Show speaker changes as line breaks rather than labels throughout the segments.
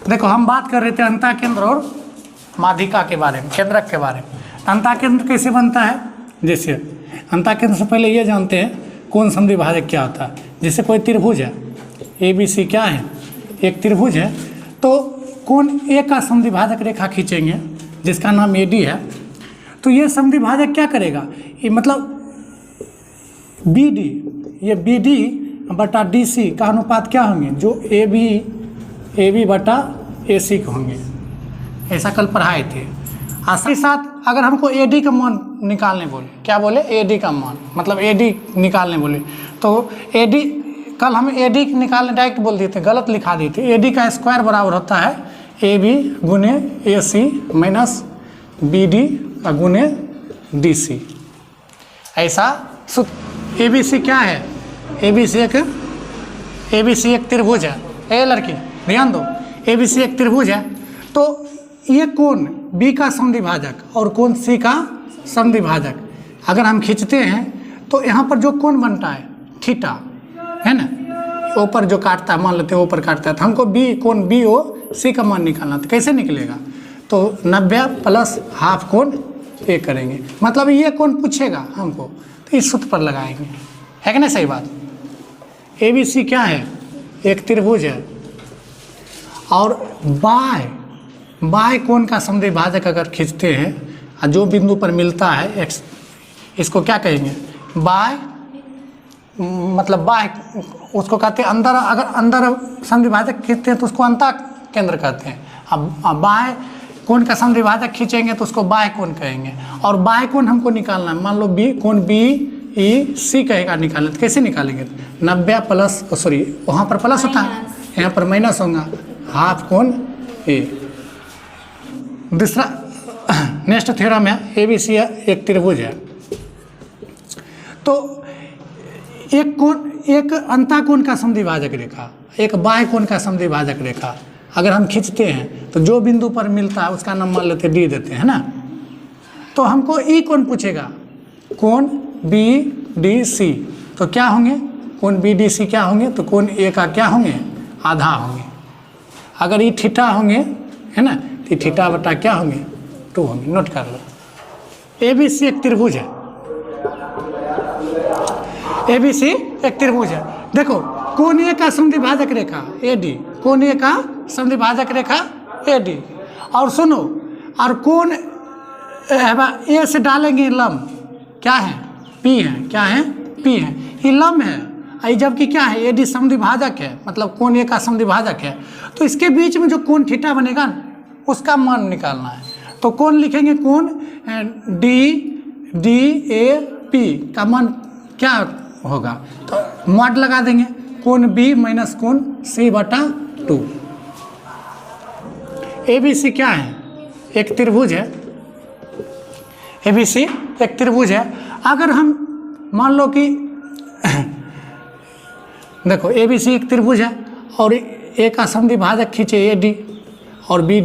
देखो हम बात कर रहे थे अंतःकेंद्र और माध्यिका के बारे में, केंद्रक के बारे में। अंतःकेंद्र कैसे बनता है, जैसे अंतःकेंद्र से पहले ये जानते हैं कौन समद्विभाजक क्या होता है। जैसे कोई त्रिभुज है ABC क्या है, एक त्रिभुज है, तो कोण ए का समद्विभाजक रेखा खींचेंगे जिसका नाम AD है, तो ये समद्विभाजक क्या करेगा, ये मतलब BD, ये BD बटा DC का अनुपात क्या होंगे, जो AB बटा AC के होंगे। ऐसा कल पढ़ाए थे। इसके साथ अगर हमको AD का मान निकालने बोले, क्या बोले, AD का मान मतलब AD निकालने बोले, तो AD कल हम AD निकालने डायरेक्ट बोल दिए थे, गलत लिखा दिए थे। AD का स्क्वायर बराबर होता है AB गुने AC माइनस BD गुने DC। ऐसा ABC क्या है, ABC एक त्रिभुज है। ए लड़की ध्यान दो, ABC एक त्रिभुज है, तो ये कोण B का समद्विभाजक और कोण C का समद्विभाजक अगर हम खींचते हैं तो यहाँ पर जो कोण बनता है थीटा है ना, ऊपर जो काटता है, मान लेते हैं ऊपर काटता है, तो हमको कोण BOC का मान निकालना, तो कैसे निकलेगा, तो 90 प्लस हाफ कोण A करेंगे, मतलब ये कोण पूछेगा हमको तो इस सूत्र पर लगाएंगे, है कि नहीं सही बात। ABC क्या है, एक त्रिभुज है, और बाय कोण का समद्विभाजक अगर खींचते हैं और जो बिंदु पर मिलता है x, इसको क्या कहेंगे, बाय, मतलब बाय उसको कहते हैं अंदर, अगर अंदर समद्विभाजक खींचते हैं तो उसको अंतःकेंद्र कहते हैं। अब बाय कोण का समद्विभाजक खींचेंगे तो उसको बाय कोण कहेंगे, और बाय कोण हमको निकालना है, मान लो कोण BEC कहेगा निकालना, तो कैसे निकालेंगे, 90 प्लस, सॉरी वहाँ पर प्लस होता है, यहाँ पर माइनस होगा, हाफ कोण A। दूसरा नेक्स्ट थ्योरम है, ABC एक त्रिभुज है, तो एक अंतःकोण का समद्विभाजक रेखा, एक बाह्य कोण का समद्विभाजक रेखा अगर हम खींचते हैं तो जो बिंदु पर मिलता है उसका नाम मान लेते D देते हैं ना, तो हमको E कोण पूछेगा, कोण BDC, तो क्या होंगे, कोण BDC क्या होंगे, तो कोण A का क्या होंगे, आधा होंगे। अगर ये थीटा होंगे है ना, तो थीटा बटा क्या होंगे, 2 होंगे, नोट कर लो। ABC एक त्रिभुज है, ABC एक त्रिभुज है। देखो कोण A का समद्विभाजक रेखा AD, कोण A का समद्विभाजक रेखा AD, और सुनो, और कोण A से डालेंगे लंब, क्या है, P है, क्या है, P है, ये लंब है, जबकि क्या है, AD समद्विभाजक है, मतलब कोण A का समद्विभाजक है, तो इसके बीच में जो कोण थीटा बनेगा ना उसका मान निकालना है, तो कोण लिखेंगे, कोण DAP का मान क्या होगा, तो मॉड लगा देंगे, कोण B माइनस कोण C बटा 2। ABC क्या है, एक त्रिभुज है, ABC एक त्रिभुज है। अगर हम मान लो कि देखो ABC एक त्रिभुज है और A का समद्विभाजक खींचे AD, और B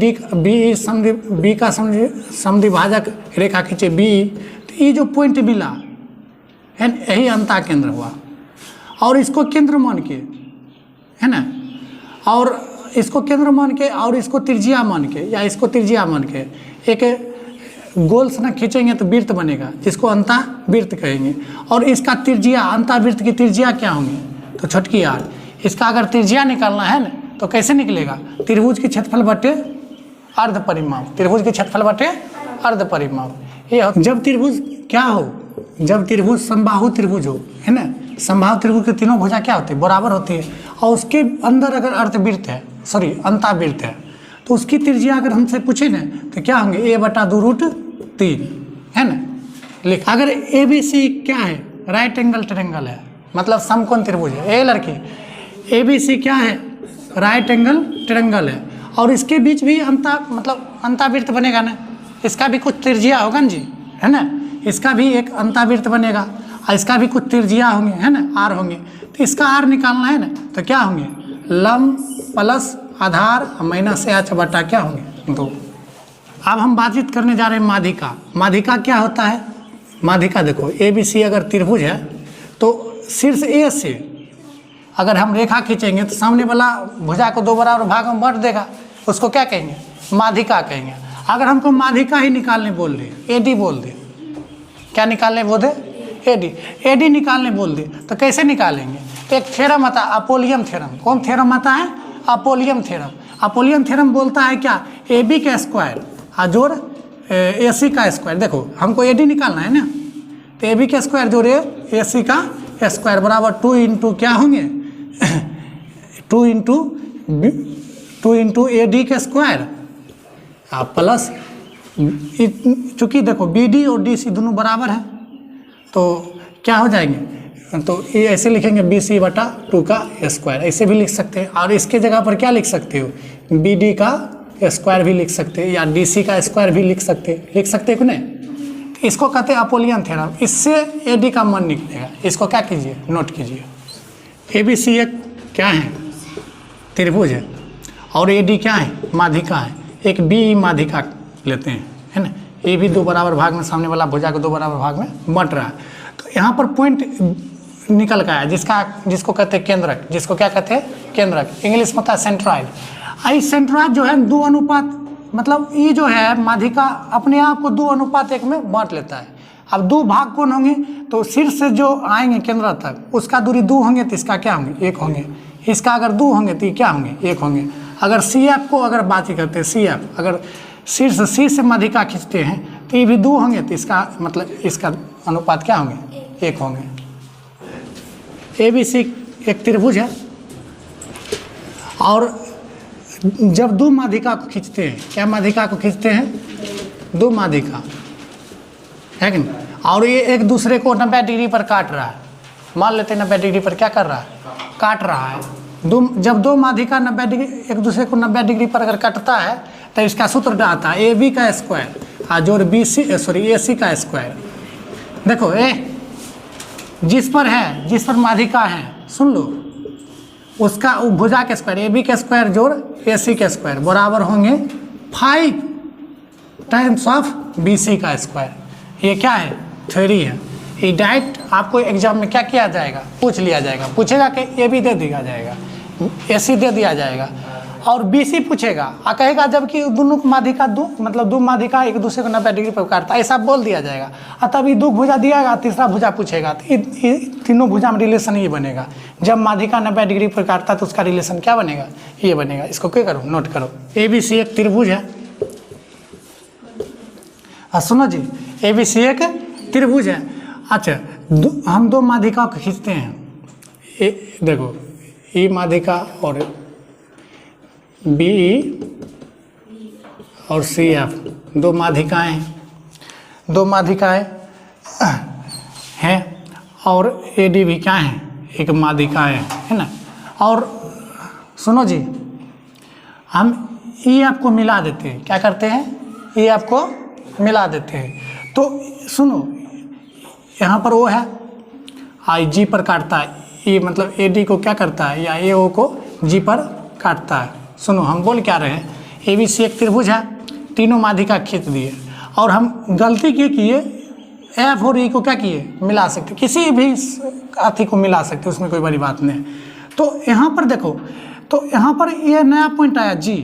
का समद्विभाजक रेखा खींचे BE, तो ये जो पॉइंट मिला है यही अंतःकेंद्र हुआ, और इसको केंद्र मान के है ना, और इसको केंद्र मान के और इसको त्रिज्या मान के या इसको त्रिज्या मान के एक गोल से ना खींचेंगे तो वृत्त बनेगा जिसको अंतःवृत्त कहेंगे, और इसका त्रिज्या, अंतःवृत्त की त्रिज्या क्या होंगी, तो छोटकी r। इसका अगर त्रिज्या निकालना है ना तो कैसे निकलेगा, त्रिभुज की क्षेत्रफल बटे अर्ध परिमाप, त्रिभुज की क्षेत्रफल बटे अर्ध परिमाप। ये जब त्रिभुज क्या हो, जब त्रिभुज समबाहु त्रिभुज हो, है ना, समबाहु त्रिभुज के तीनों भुजा क्या होती है, बराबर होती है, और उसके अंदर अगर अर्धवृत्त है, सॉरी अंतःवृत्त है, तो उसकी त्रिज्या अगर हमसे पूछे ना तो क्या होंगे, A/√3 है ना। लिख, अगर ABC क्या है, राइट एंगल ट्रायंगल है, मतलब समकोण त्रिभुज है। ए लड़की, ABC क्या है, राइट एंगल ट्रायंगल है, और इसके बीच भी मतलब अंतःवृत्त बनेगा ना, इसका भी कुछ त्रिज्या होगा ना जी, है ना, इसका भी एक अंतःवृत्त बनेगा और इसका भी कुछ त्रिज्या होंगे, है ना, R होंगे, तो इसका R निकालना है ना, तो क्या होंगे, लंब प्लस आधार माइनस H बटा क्या होंगे, 2। अब हम बातचीत करने जा रहे हैं माध्यिका। माध्यिका क्या होता है, माध्यिका देखो ABC अगर त्रिभुज है तो शीर्ष A से अगर हम रेखा खींचेंगे तो सामने वाला भुजा को 2 बराबर भागों में बांट देगा, उसको क्या कहेंगे, माध्यिका कहेंगे। अगर हमको माध्यिका ही निकालने बोल दे, एडी बोल दे, क्या निकालने बोल दे, एडी, एडी निकालने बोल दे, तो कैसे निकालेंगे? तो एक थ्योरम आता है अपोलियम थ्योरम। कौन थ्योरम आता है? अपोलियम थ्योरम। अपोलियम थ्योरम बोलता है क्या, ए बी का स्क्वायर जोड़ ए सी का स्क्वायर। देखो हमको ए डी निकालना है ना, तो ए बी का स्क्वायर जोड़े ए सी का स्क्वायर बराबर 2 इंटू क्या होंगे 2 इंटू ए डी का स्क्वायर प्लस, चूँकि देखो बी डी और डी सी दोनों बराबर है तो क्या हो जाएंगे, तो ये ऐसे लिखेंगे बी सी बटा 2 का स्क्वायर, ऐसे भी लिख सकते हैं। और इसके जगह पर क्या लिख सकते हो, बी डी का स्क्वायर भी लिख सकते हैं या डी सी का स्क्वायर भी लिख सकते हैं कि नहीं। इसको कहते हैं अपोलियन थ्योरम। इससे ए डी का मान निकलेगा। इसको क्या कीजिए, नोट कीजिए। ए बी सी एक क्या है, त्रिभुज है, और ए डी क्या है, माध्यिका है। एक बी माध्यिका लेते हैं, है ना। ए भी 2 बराबर भाग में, सामने वाला भुजा को 2 बराबर भाग में बंट रहा है। तो यहाँ पर पॉइंट निकल का है जिसको कहते हैं केंद्रक, जिसको क्या कहते हैं, केंद्रक। इंग्लिश में होता है सेंट्रॉइड। आई सेंट्रॉइड जो है 2 अनुपात, मतलब ये जो है माध्यिका अपने आप को 2 अनुपात 1 में बांट लेता है। अब 2 भाग कौन होंगे, तो शीर्ष से जो आएंगे केंद्र तक उसका दूरी 2 होंगे तो इसका क्या होंगे, 1 होंगे। इसका अगर 2 होंगे तो ये क्या होंगे, 1 होंगे। अगर सी एफ को अगर बात ही करते हैं, सी एफ अगर शीर्ष सी से माध्यिका खींचते हैं तो ये भी 2 होंगे तो इसका मतलब इसका अनुपात क्या होंगे, 1 होंगे। ए बी सी एक त्रिभुज है, और जब 2 माध्यिका को खींचते हैं, क्या माध्यिका को खींचते हैं, 2 माध्यिका है कि नहीं, और ये एक दूसरे को 90 डिग्री पर काट रहा है। मान लेते हैं 90 डिग्री पर क्या कर रहा है, काट रहा है। जब 2 माध्यिका 90 डिग्री एक दूसरे को 90 डिग्री पर अगर कटता है तो इसका सूत्र आता है ए बी का स्क्वायर जोड़ बी सी ए सी का स्क्वायर। देखो ए जिस पर माध्यिका है, सुन लो, उसका भुजा के स्क्वायर ए बी के स्क्वायर जोड़ ए सी के स्क्वायर बराबर होंगे 5 टाइम्स ऑफ बी सी का स्क्वायर। ये क्या है, थ्योरी है। ये डायरेक्ट आपको एग्जाम में क्या किया जाएगा, पूछ लिया जाएगा। पूछेगा कि ए बी दे दिया जाएगा, ए सी दे दिया जाएगा, और बी सी पूछेगा और कहेगा जबकि दोनों माध्यिका 2 माध्यिका एक दूसरे को 90 डिग्री पर काटता है, ऐसा बोल दिया जाएगा। और तब ये 2 भुजा दियागा, तीसरा भुजा पूछेगा, तो ये तीनों भुजा में रिलेशन ये बनेगा। जब माध्यिका 90 डिग्री पर काटता है तो उसका रिलेशन क्या बनेगा, ये बनेगा। इसको क्या करो, नोट करो। ए बी सी एक त्रिभुज है। सुनो जी, ए बी सी एक त्रिभुज है। अच्छा, हम 2 माध्यिका को खींचते हैं। देखो ई माध्यिका और बी और सी एफ 2 माध्यिकाएँ हैं, 2 माध्यिकाएँ हैं, और ए डी भी क्या है, एक माध्यिका है ना। और सुनो जी, हम ई एफ को मिला देते हैं। क्या करते हैं, ई एफ को मिला देते हैं। तो सुनो, यहाँ पर ओ है, आई जी पर काटता है, ये मतलब ए डी को क्या करता है, या ए ओ को जी पर काटता है। सुनो, हम बोल क्या रहे हैं, ए बी सी एक त्रिभुज है, तीनों माध्यिका खींच दिए, और हम गलती किए एफ और ई को क्या किए, मिला सकते, किसी भी अथी को मिला सकते, उसमें कोई बड़ी बात नहीं। तो यहाँ पर देखो, तो यहाँ पर ये नया पॉइंट आया जी,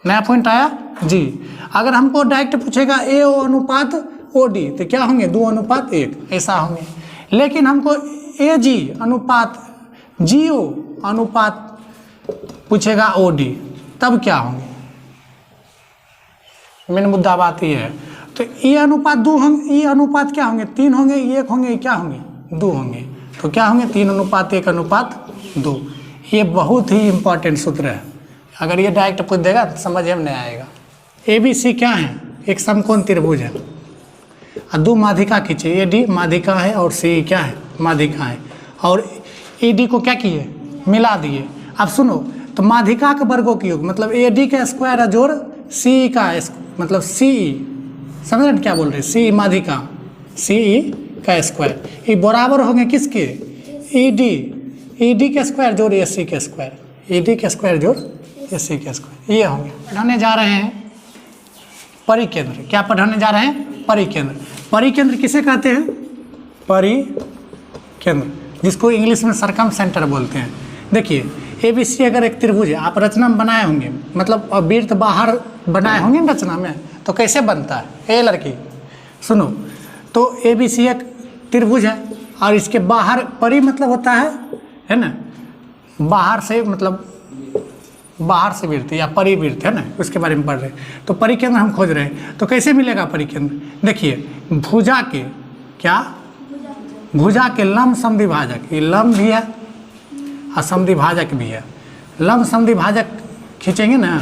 नया पॉइंट आया जी। अगर हमको डायरेक्ट पूछेगा ए ओ अनुपात ओ डी तो क्या होंगे, 2 अनुपात 1 ऐसा होंगे। लेकिन हमको ए जी अनुपात जी ओ अनुपात पूछेगा ओ डी, तब क्या होंगे, मेन मुद्दा बात ये है। तो ये अनुपात 2 होंगे, ये अनुपात क्या होंगे, 3 होंगे, 1 होंगे, क्या होंगे, 2 होंगे। तो क्या होंगे, 3 अनुपात 1 अनुपात 2। ये बहुत ही इंपॉर्टेंट सूत्र है। अगर ये डायरेक्ट पूछ देगा तो समझ में नहीं आएगा। ए बी सी क्या है, एक समकोण त्रिभुज है, और 2 माध्यिका खींचे, ए डी माध्यिका है और सी क्या है, माध्यिका है, और ए डी को क्या किए, मिला दिए। अब सुनो, तो माध्यिका के वर्गों की योग मतलब ए डी का स्क्वायर जोड़ सी का मतलब सी ई, समझ रहे क्या बोल रहे, सी माध्यिका सी ई का स्क्वायर, ये बराबर होंगे किसके, ई डी के स्क्वायर जोड़ ए सी के स्क्वायर, ई डी के स्क्वायर जोड़ ए सी के स्क्वायर, ये होंगे। पढ़ाने जा रहे हैं परिकेंद्र। क्या पढ़ाने जा रहे हैं, परिकेंद्र। परिकेंद्र किसे कहते हैं, परिकेंद्र, जिसको इंग्लिश में सरकम सेंटर बोलते हैं। देखिए ABC अगर एक त्रिभुज है, आप रचना में बनाए होंगे, मतलब वृत्त बाहर बनाए होंगे ना रचना में, तो कैसे बनता है? ए लड़की सुनो, तो ABC एक त्रिभुज है और इसके बाहर परि मतलब होता है ना, बाहर से मतलब बाहर से वृत्त या परिवृत्त है ना, उसके बारे में पढ़ रहे हैं। तो परिकेंद्र हम खोज रहे हैं, तो कैसे मिलेगा परिकेंद्र? देखिए भुजा के क्या, भुजा के लंब समद्विभाजक, ये लंब भी है और समद्विभाजक भी है। लंब समद्विभाजक खींचेंगे ना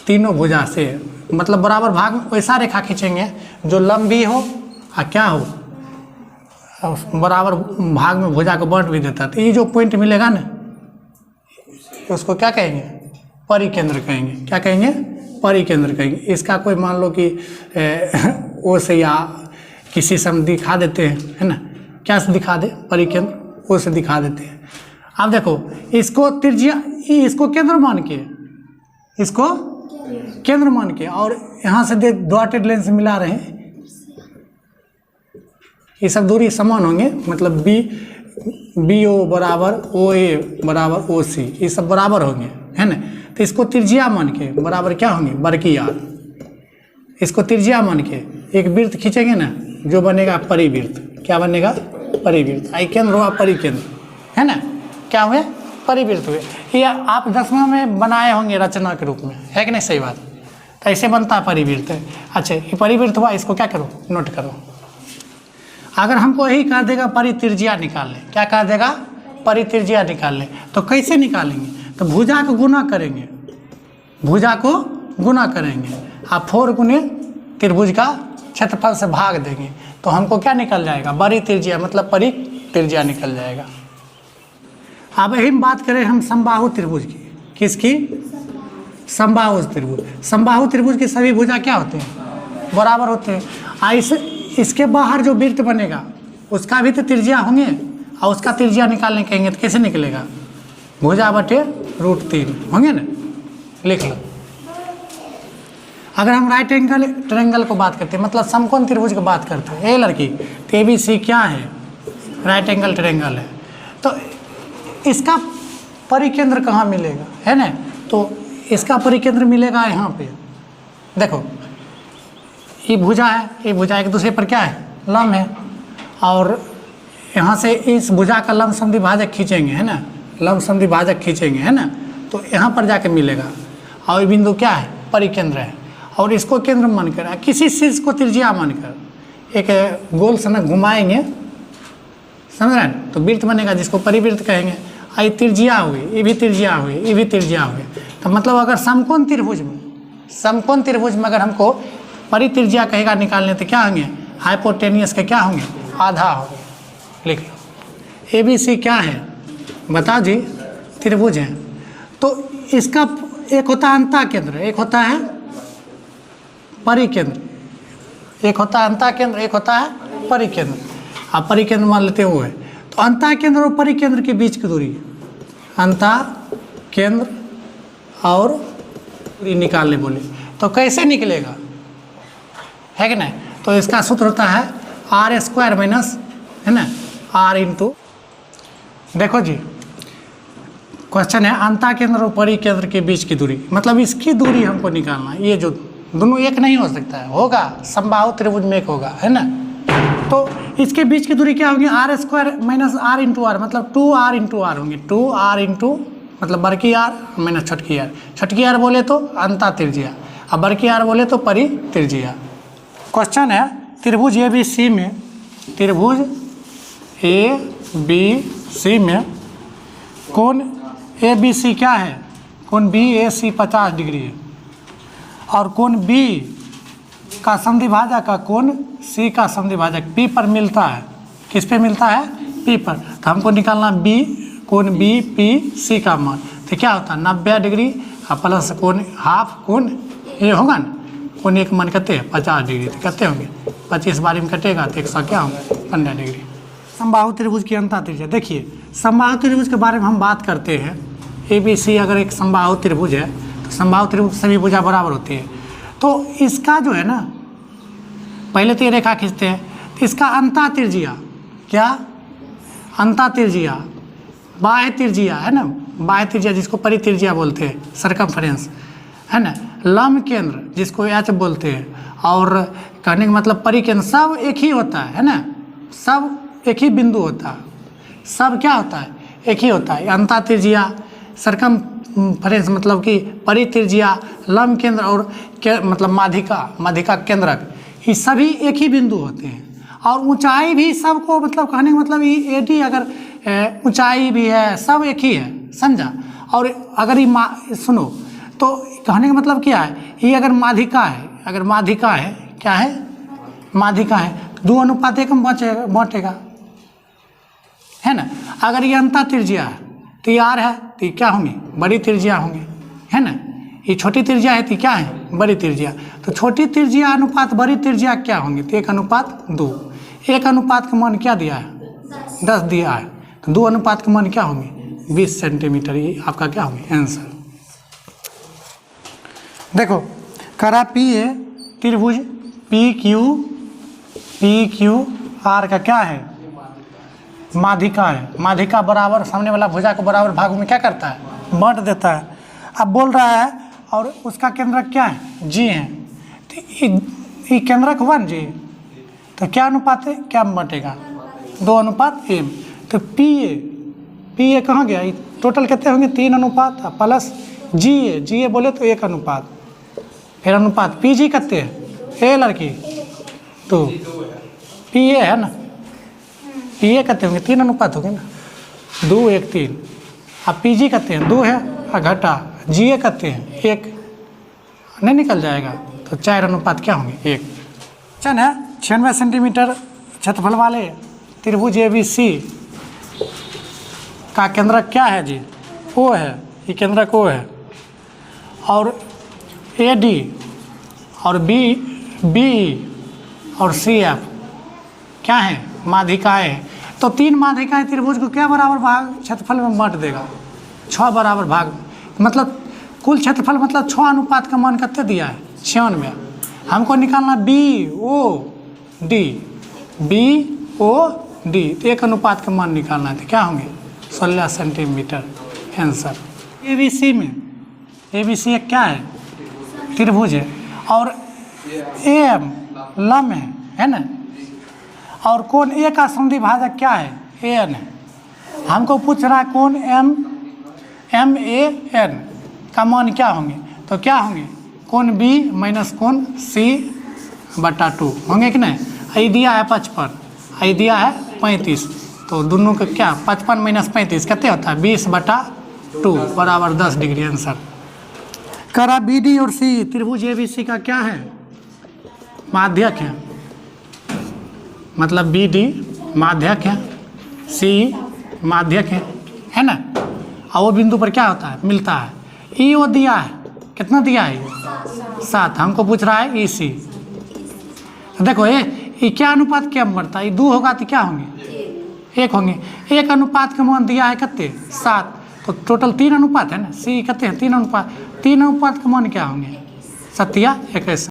तीनों भुजा से, मतलब बराबर भाग में वैसा रेखा खींचेंगे जो लंब भी हो और क्या हो, बराबर भाग में भुजा को बांट भी देता है। तो ये जो पॉइंट मिलेगा ना उसको क्या कहेंगे? परिकेंद्र कहेंगे। क्या कहेंगे? परिकेंद्र कहेंगे। इसका कोई मान लो कि ओ से या किसी से हम दिखा देते हैं, है ना, क्या से दिखा दे? परिकेंद्र ओ से दिखा देते हैं। अब देखो इसको त्रिज्या, इसको केंद्र मान के, इसको केंद्र मान के, और यहाँ से डॉटेड लाइन से मिला रहे हैं, ये सब दूरी समान होंगे, मतलब BO बराबर OA बराबर OC, ये सब बराबर होंगे, है ना। तो इसको त्रिज्या मान के बराबर क्या होंगे? बड़की आर। इसको त्रिज्या मान के एक वृत्त खींचेंगे ना, जो बनेगा परिवृत्त। क्या बनेगा? परिवृत्त। आई केंद्र हुआ परिकेंद्र, है ना। क्या हुए? परिवृत्त हुए। ये आप 10वां में बनाए होंगे रचना के रूप में, है कि नहीं? सही बात। तो ऐसे बनता है परिवृत्त। अच्छा ये परिवृत्त हुआ, इसको क्या करो? नोट करो। अगर हमको यही कह देगा परित्रिज्या निकाल लें, क्या कह देगा? परित्रिज्या निकाल लें, तो कैसे निकालेंगे? तो भुजा को गुना करेंगे, भुजा को गुना करेंगे, आप 4 गुने त्रिभुज का क्षेत्रफल से भाग देंगे, तो हमको क्या निकल जाएगा? परित्रिज्या, मतलब परित्रिज्या निकल जाएगा। अब यही बात करें हम समबाहु त्रिभुज की। किसकी? समबाहु त्रिभुज। समबाहु त्रिभुज की सभी भुजा क्या होते हैं? बराबर होते हैं। इसके बाहर जो वृत्त बनेगा उसका भी तो त्रिज्या होंगे, और उसका त्रिज्या निकालने कहेंगे तो कैसे निकलेगा? भुजा बटे √3 होंगे ना। लिख लो। अगर हम राइट एंगल ट्रायंगल को बात करते हैं, मतलब समकोण त्रिभुज की बात करते हैं, ए लड़की, तो ABC क्या है? राइट एंगल ट्रायंगल है। तो इसका परिकेंद्र कहाँ मिलेगा, है ना? तो इसका परिकेंद्र मिलेगा यहाँ पे। देखो ये भुजा है, ये भुजा एक दूसरे पर क्या है? लंब है, और यहाँ से इस भुजा का लंब समद्विभाजक खींचेंगे, है ना, लंब समद्विभाजक खींचेंगे, है ना, तो यहाँ पर जाके मिलेगा। और ये बिंदु क्या है? परिकेंद्र है। और इसको केंद्र मानकर, किसी शीर्ष को त्रिज्या मानकर एक गोल से न घुमाएंगे, समझ रहे हैं, तो वृत्त बनेगा जिसको परिवृत्त कहेंगे। ये त्रिज्या हुई, ये भी त्रिज्या हुई, ये भी त्रिज्या हुई। तो मतलब अगर समकोण त्रिभुज में अगर हमको परित्रिज्या कहेगा निकालने, तो क्या होंगे? हाइपोटेनियस के क्या होंगे? आधा होंगे। लिख लो। ABC क्या है? बताओ जी। त्रिभुज है। तो इसका एक होता है अंतः केंद्र, एक होता है परिकेंद्र, एक होता है अंतः केंद्र, एक होता है परिकेंद्र। आप परिकेंद्र मान लेते हुए, तो अंतः केंद्र और परिकेंद्र के बीच की दूरी, अंतः केंद्र और दूरी निकालने बोले, तो कैसे निकलेगा, है कि नहीं? तो इसका सूत्र होता है R² माइनस, है ना, R इंटू, देखो जी क्वेश्चन है अंतः केंद्र और परिकेंद्र के बीच की दूरी, मतलब इसकी दूरी हमको निकालना है। ये जो दोनों एक नहीं हो सकता है, होगा समबाहु त्रिभुज में एक होगा, है ना। तो इसके बीच की दूरी क्या होगी? R² minus R into R, मतलब 2R इंटू R होंगे। 2R इंटू मतलब बड़की R माइनस छोटकी R। छोटकी R बोले तो अंतः त्रिज्या, और बड़की R बोले तो परित्रिज्या। क्वेश्चन है त्रिभुज ABC में, त्रिभुज ABC में कोण ABC क्या है? कोण BAC 50 डिग्री है, और कोण B का समद्विभाजक का कोण C का समद्विभाजक P पर मिलता है। किस पे मिलता है? P पर। तो हमको निकालना कोण BPC का मान, तो क्या होता है? 90 डिग्री और प्लस कोण हाफ कोण ये होगा ना, कोण एक मान कते 50 डिग्री, तो कते होंगे? 25 बारी में कटेगा तो 100 क्या होंगे? 15 डिग्री। समबाहु त्रिभुज की अंतः त्रिज्या। देखिए समबाहु त्रिभुज के बारे में हम बात करते हैं। ABC अगर एक समबाहु त्रिभुज है, तो समबाहु त्रिभुज सभी भुजा बराबर होती है। तो इसका जो है ना, पहले तो ये रेखा खींचते हैं, तो इसका अंतः त्रिज्या क्या? अंतः त्रिज्या बाह्य त्रिज्या है ना, बाह्य त्रिज्या जिसको परित्रिज्या बोलते हैं, सरकमफ्रेंस, है ना। लंब केंद्र जिसको एच बोलते हैं, और कहने का मतलब परिकेंद्र, सब एक ही होता है ना, सब एक ही बिंदु होता है, सब क्या होता है, एक ही होता है। अंतः त्रिज्या, सरकमफ्रेंस मतलब कि परित्रिज्या, लंब केंद्र और मतलब माध्यिका केंद्रक, ये सभी एक ही बिंदु होते हैं। और ऊंचाई भी सबको, मतलब कहने का मतलब ये एडी अगर ऊंचाई भी है, सब एक ही है, समझा। और अगर ये सुनो तो कहने का मतलब क्या है, ये अगर माध्यिका है, अगर माध्यिका है, क्या है, माध्यिका है, 2:1 में बांटेगा, है ना। अगर ये अंतः त्रिज्या है तो ये आर है, तो ये क्या होंगे, बड़ी त्रिज्या होंगे, है ना। ये छोटी त्रिज्या है तो क्या है, बड़ी त्रिज्या। तो छोटी त्रिज्या अनुपात बड़ी त्रिज्या क्या होंगे, तो 1:2। 1 अनुपात का मान क्या दिया है, 10 दिया है, तो 2 अनुपात का मान क्या होंगे, 20 सेंटीमीटर। ये आपका क्या होंगे आंसर। देखो करा पी ए त्रिभुज पी क्यू आर का क्या है, माध्यिका है। माध्यिका बराबर सामने वाला भुजा को बराबर भागों में क्या करता है, बांट देता है। अब बोल रहा है और उसका केंद्रक क्या है, जी है, तो ये केंद्रक 1 जी, तो क्या अनुपात है, क्या बटेगा, 2:1। तो पी ए कहाँ गया, ये टोटल कितने होंगे, 3 अनुपात प्लस जी ए बोले तो 1 अनुपात, फिर अनुपात पी जी कितने हैं, ए लड़की 2, पी ए है ना, पी ए कितने होंगे, 3 अनुपात होंगे ना, 2 1 3। अब पी जी कितने हैं, 2 है, और घटा जी ए कितने हैं, 1, नहीं निकल जाएगा, तो 4 अनुपात क्या होंगे, 1। चल है 96 सेंटीमीटर क्षेत्रफल वाले त्रिभुज ABC का केंद्रक क्या है जी, ओ है, ये केंद्रक ओ है, और AD और BE और CF क्या है, माध्यिकाएँ हैं। तो 3 माध्यिकाएँ त्रिभुज को क्या बराबर भाग क्षेत्रफल में बांट देगा, 6 बराबर भाग, मतलब कुल क्षेत्रफल मतलब 6 अनुपात का मान कितने दिया है, 96। हमको निकालना BOD, तो 1 अनुपात का मान निकालना है, तो क्या होंगे 16 सेंटीमीटर आंसर। ABC में, ABC एक क्या है, त्रिभुज है, और AM लंब है ना, और कोण ए का समद्वि भाजक क्या है, AN है। हमको पूछ रहा है कोण MAN का मान क्या होंगे, तो क्या होंगे, कोण B माइनस कोण C/2 होंगे कि नहीं। आई दिया है 55, आई दिया है 35, तो दोनों का क्या, 55 माइनस 35 कितने होता है, 20/2 बराबर 10 डिग्री आंसर। करा BD और C त्रिभुज ABC का क्या है, माध्यक है, मतलब BD माध्यक है, C माध्यक है ना। और वो बिंदु पर क्या होता है, मिलता है। EO दिया है, कितना दिया है, 7। हमको पूछ रहा है EC। देखो ये क्या अनुपात क्या बढ़ता है, ये 2 होगा तो क्या होंगे, 1 होंगे। 1 अनुपात का मान दिया है कितने, 7, तो टोटल 3 अनुपात है ना, C कितने हैं, 3 अनुपात। 3 अनुपात का मान क्या होंगे, 7 या 21।